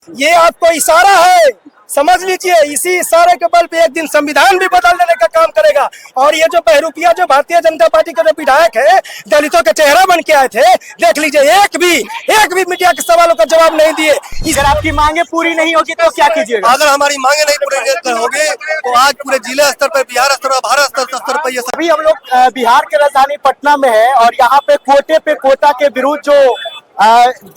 ये आपको इशारा है, समझ लीजिए। इसी इशारे के बल पे एक दिन संविधान भी बदल देने का काम करेगा। और ये जो बहरूपिया जो भारतीय जनता पार्टी के जो विधायक है, दलितों के चेहरा बन के आए थे, देख लीजिए एक भी मीडिया के सवालों का जवाब नहीं दिए। अगर आपकी मांगे पूरी नहीं होगी तो क्या कीजिएगा? अगर हमारी मांगे नहीं पूरी होगी तो आज पूरे जिला स्तर पर, बिहार स्तर पर, भारत स्तर पर ये अभी हम लोग बिहार के राजधानी पटना में है और यहाँ पे कोटा के विरुद्ध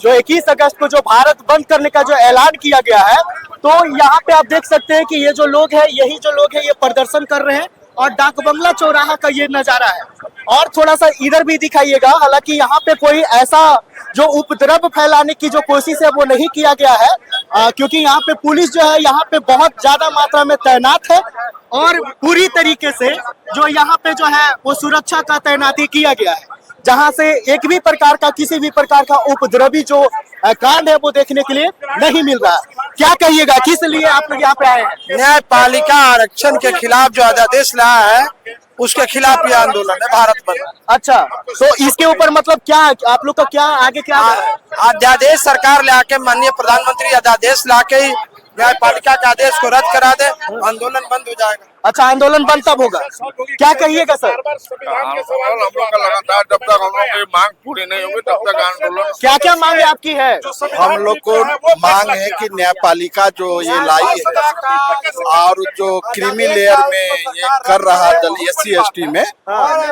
जो 21 अगस्त को जो भारत बंद करने का जो ऐलान किया गया है, तो यहाँ पे आप देख सकते हैं कि ये जो लोग हैं, यही जो लोग हैं ये प्रदर्शन कर रहे हैं और डाक बंगला चौराहा का ये नजारा है। और थोड़ा सा इधर भी दिखाइएगा। हालांकि यहाँ पे कोई ऐसा जो उपद्रव फैलाने की जो कोशिश है वो नहीं किया गया है, क्योंकि यहाँ पे पुलिस जो है यहाँ पे बहुत ज्यादा मात्रा में तैनात है और पूरी तरीके से जो यहाँ पे जो है वो सुरक्षा का तैनाती किया गया है, जहां से एक भी प्रकार का किसी भी प्रकार का उपद्रवी जो कांड है वो देखने के लिए नहीं मिल रहा। क्या कहिएगा, किस लिए आप लोग यहाँ पे आए हैं? न्यायपालिका आरक्षण के खिलाफ जो अध्यादेश लाया है उसके खिलाफ यह आंदोलन है भारत बंद। अच्छा, तो इसके ऊपर मतलब क्या आप लोग का क्या आगे क्या अध्यादेश सरकार ले आके, माननीय प्रधानमंत्री अध्यादेश लाके न्यायपालिका के आदेश को रद्द करा दे, आंदोलन बंद हो जाएगा। अच्छा, आंदोलन बंद तब होगा। क्या कहिएगा सर? हम लोग का लगातार जब तक हम लोग की मांग पूरी नहीं होगी तब तक आंदोलन। क्या क्या मांगे आपकी है? हम लोग को मांग है कि न्यायपालिका जो ये लाई है और जो क्रीमी लेयर में ये कर रहा दल SC ST में,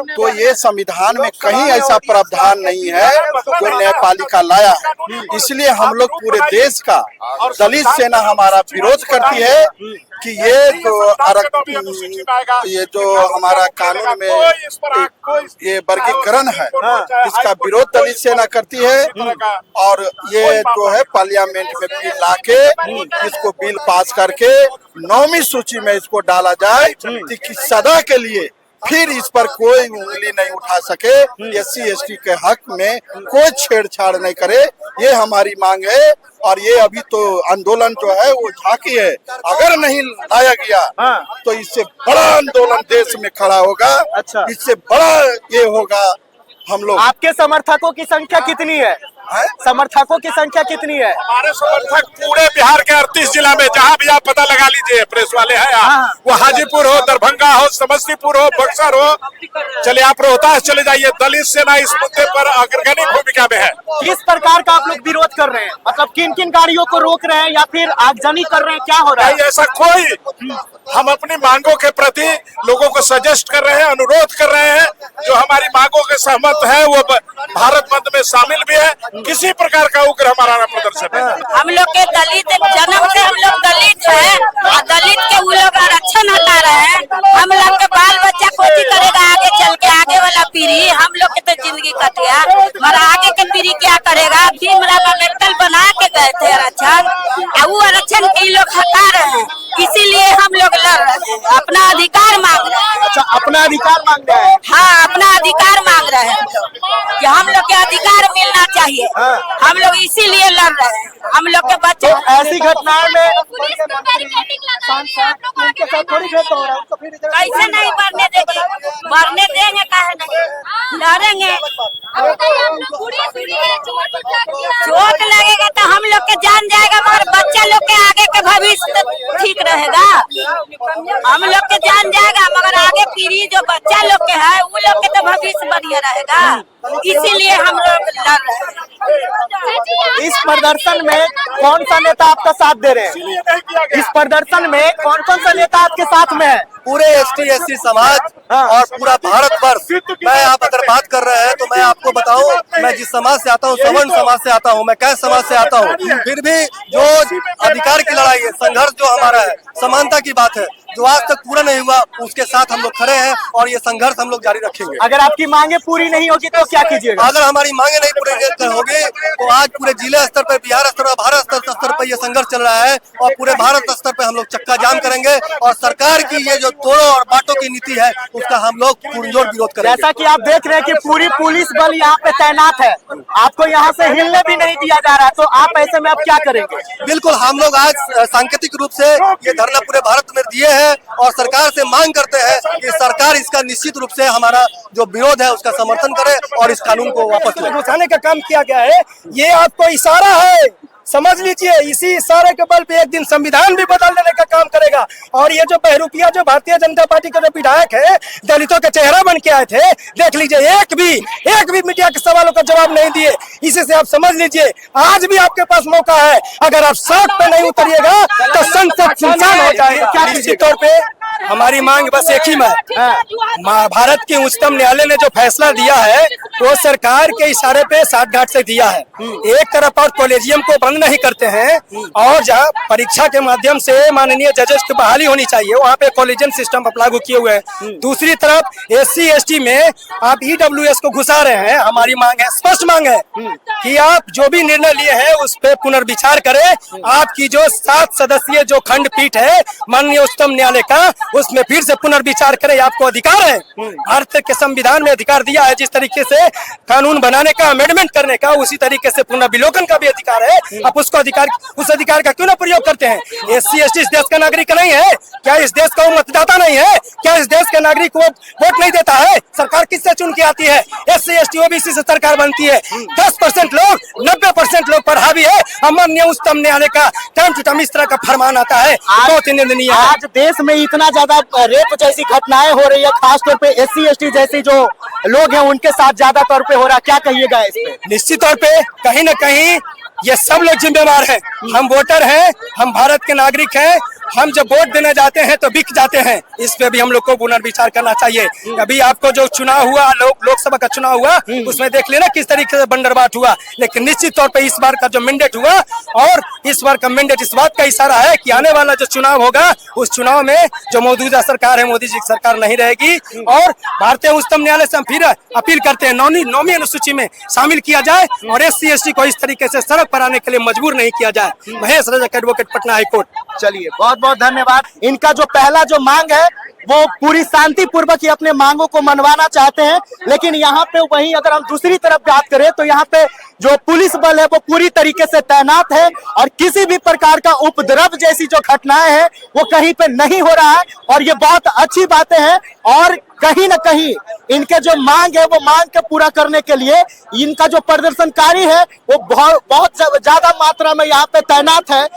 तो ये संविधान में कहीं ऐसा प्रावधान नहीं है जो न्यायपालिका लाया है। इसलिए हम लोग पूरे देश का दलित सेना हमारा विरोध करती है कि ये जो हमारा कानून में ये वर्गीकरण है, इसका विरोध दलित सेना करती है। और ये जो है पार्लियामेंट में बिल लाके इसको बिल पास करके 9वीं सूची में इसको डाला जाए कि सदा के लिए फिर इस पर कोई उंगली नहीं उठा सके, SC ST के हक में कोई छेड़छाड़ नहीं करे, ये हमारी मांग है। और ये अभी तो आंदोलन जो है वो झांकी है, अगर नहीं लाया गया तो इससे बड़ा आंदोलन देश में खड़ा होगा। अच्छा, इससे बड़ा ये होगा। हम लोग, आपके समर्थकों की संख्या कितनी है? समर्थकों की संख्या कितनी है? हमारे समर्थक पूरे बिहार के 38 जिला में, जहाँ भी आप पता लगा लीजिए, प्रेस वाले हैं यहाँ, वो हाजीपुर हो, दरभंगा हो, समस्तीपुर हो, बक्सर हो, चलिए आप रोहतास चले जाइए। दलित सेना इस मुद्दे पर अग्रणी भूमिका में है। किस प्रकार का आप लोग विरोध कर रहे हैं? मतलब किन किन गाड़ियों को रोक रहे हैं या फिर आगजनी कर रहे हैं? क्या हो रहा है? नहीं, ऐसा कोई, हम अपनी मांगों के प्रति लोगों को सजेस्ट कर रहे हैं, अनुरोध कर रहे हैं। जो हमारी मांगों के सहमत है वो भारत बंद में शामिल भी है। किसी प्रकार का उग्र हमारा प्रदर्शन है। हम लोग के दलित जन्म से हम लोग दलित है और दलित के वो लोग आरक्षण हटा रहे हैं। हम लोग के बाल बच्चा कोची करेगा आगे चल के, आगे वाला पीढ़ी, हम लोग के तो जिंदगी कट गया, मगर आगे के पीढ़ी क्या करेगा? भीमराव अम्बेडकर बना के गए थे आरक्षण, वो आरक्षण के लोग हटा रहे हैं। इसीलिए हम लोग लड़ रहे हैं, अपना अधिकार मांग रहे हैं। अच्छा, अपना अधिकार मांग रहे हैं? हाँ, अपना अधिकार मांग रहे हैं कि हम लोग के अधिकार मिलना चाहिए। हम लोग इसीलिए लड़ रहे हैं। हम लोग के बच्चे तो ऐसी घटनाओं में कैसे नहीं मरने देंगे? मरने देंगे, काहे नहीं? लड़ेंगे। चोट लगेगा तो हम लोग के जान जाएगा, मगर बच्चा लोग के आगे के भविष्य ठीक रहेगा। हम लोग के जान जाएगा मगर आगे पीढ़ी जो बच्चा लोग के है वो लोग के तो भविष्य बढ़िया रहेगा। इसीलिए हम लोग लड़ रहे हैं। इस प्रदर्शन में कौन सा नेता आपका साथ दे रहे हैं? इस प्रदर्शन में कौन कौन सा नेता आपके साथ में है? पूरे ST SC समाज और पूरा भारत वर्ष। मैं आप अगर बात कर रहे हैं तो मैं आपको बताऊं, मैं जिस समाज से आता हूं, सवर्ण समाज से आता हूं, मैं कैसे समाज से आता हूं, फिर भी जो अधिकार की लड़ाई है, संघर्ष जो हमारा है, समानता की बात है, जो आज तक पूरा नहीं हुआ, उसके साथ हम लोग खड़े हैं और ये संघर्ष हम लोग जारी रखेंगे। अगर आपकी मांगे पूरी नहीं होगी तो क्या कीजिएगा? अगर हमारी मांगे नहीं पूरी होगी तो आज पूरे जिला स्तर पर, बिहार स्तर पर, भारत स्तर पर ये संघर्ष चल रहा है और पूरे भारत स्तर पर हम लोग चक्का जाम करेंगे और सरकार की ये जो तोड़ो और बांटो की नीति है उसका हम लोग पुरजोर विरोध करेंगे। जैसा कि आप देख रहे हैं कि पूरी पुलिस बल यहाँ पे तैनात है, आपको यहाँ से हिलने भी नहीं दिया जा रहा है, तो आप ऐसे में अब क्या करेंगे? बिल्कुल, हम लोग आज सांकेतिक रूप से ये धरना पूरे भारत में दिए हैं और सरकार से मांग करते हैं कि सरकार इसका निश्चित रूप से हमारा जो विरोध है उसका समर्थन करे और इस कानून को वापस ले। उठाने का काम किया गया है। ये आपको इशारा है, समझ लीजिए इसी इशारे के बल पे एक दिन संविधान भी बदल देने का काम करेगा। और ये जो बहरूपिया जो भारतीय जनता पार्टी के जो विधायक है दलितों के चेहरा बन के आए थे, देख लीजिए एक भी मीडिया के सवालों का जवाब नहीं दिए। इसी से आप समझ लीजिए आज भी आपके पास मौका है, अगर आप सड़क पे नहीं उतरिएगा तो संसद सुनसान हो जाएगा। निश्चित तौर पे हमारी मांग बस एक ही है, भारत के उच्चतम न्यायालय ने जो फैसला दिया है वो सरकार के इशारे पे साठगांठ से दिया है। एक तरफ और कॉलेजियम को बंद नहीं करते हैं और जहाँ परीक्षा के माध्यम से माननीय जजेस की बहाली होनी चाहिए वहाँ पे कॉलेजियम सिस्टम आप लागू किए हुए हैं। दूसरी तरफ SC ST में आप EWS को घुसा रहे हैं। हमारी मांग है, स्पष्ट मांग है कि आप जो भी निर्णय लिए हैं उस पर पुनर्विचार करें। आपकी जो 7 सदस्यीय जो खंडपीठ है माननीय उच्चतम न्यायालय का, उसमें फिर से पुनर्विचार करें। आपको अधिकार है, भारत के संविधान में अधिकार दिया है, जिस तरीके से कानून बनाने का, अमेंडमेंट करने का, उसी तरीके से पुनर्विलोकन का भी अधिकार है। आप उस अधिकार का क्यों ना प्रयोग करते हैं? SC ST इस देश का नागरिक नहीं है क्या? इस देश का वो मतदाता नहीं है क्या? इस देश के नागरिक को वोट नहीं देता है? सरकार किससे चुन के आती है? SC ST OBC से सरकार बनती है। 10% लोग 90% लोग पर हावी है। माननीय उच्चतम न्यायालय का टाइम टू टाइम इस तरह का फरमान आता है, बहुत ही निंदनीय है। आज देश में इतना ज्यादा रेप जैसी घटनाएं हो रही है, खासतौर पे SC ST जैसे जो लोग हैं उनके साथ ज्यादा तौर पे हो रहा है, क्या कहिएगा इस पे? निश्चित तौर पे कहीं न कहीं ये सब लोग जिम्मेवार हैं। हम वोटर हैं, हम भारत के नागरिक हैं। हम जब वोट देने जाते हैं तो बिक जाते हैं। इस पे भी हम लोग को पुनर्विचार करना चाहिए। अभी आपको जो चुनाव हुआ, लोकसभा का चुनाव हुआ, उसमें देख लेना किस तरीके से बंदरबाट हुआ। लेकिन निश्चित तौर पे इस बार का जो मैंडेट हुआ, और इस बार का मैंडेट इस बात का इशारा है कि आने वाला जो चुनाव होगा उस चुनाव में जो मौजूदा सरकार है, मोदी जी की सरकार नहीं रहेगी। और भारतीय उच्चतम न्यायालय से हम फिर अपील करते हैं नौवीं अनुसूची में शामिल किया जाए और SC ST को इस तरीके से सड़क पर आने के लिए मजबूर नहीं किया जाए। Mahesh Rajak, advocate, Patna high court. चलिए, बहुत बहुत धन्यवाद। इनका जो पहला जो मांग है वो पूरी शांति पूर्वक ही अपने मांगों को मनवाना चाहते हैं, लेकिन यहाँ पे वहीं अगर हम दूसरी तरफ बात करें तो यहाँ पे जो पुलिस बल है वो पूरी तरीके से तैनात है और किसी भी प्रकार का उपद्रव जैसी जो घटनाएं हैं वो कहीं पे नहीं हो रहा है, और ये बहुत अच्छी बातें हैं। और कहीं ना कहीं इनके जो मांग है वो मांग के पूरा करने के लिए इनका जो प्रदर्शनकारी है वो बहुत ज्यादा मात्रा में यहाँ पे तैनात है।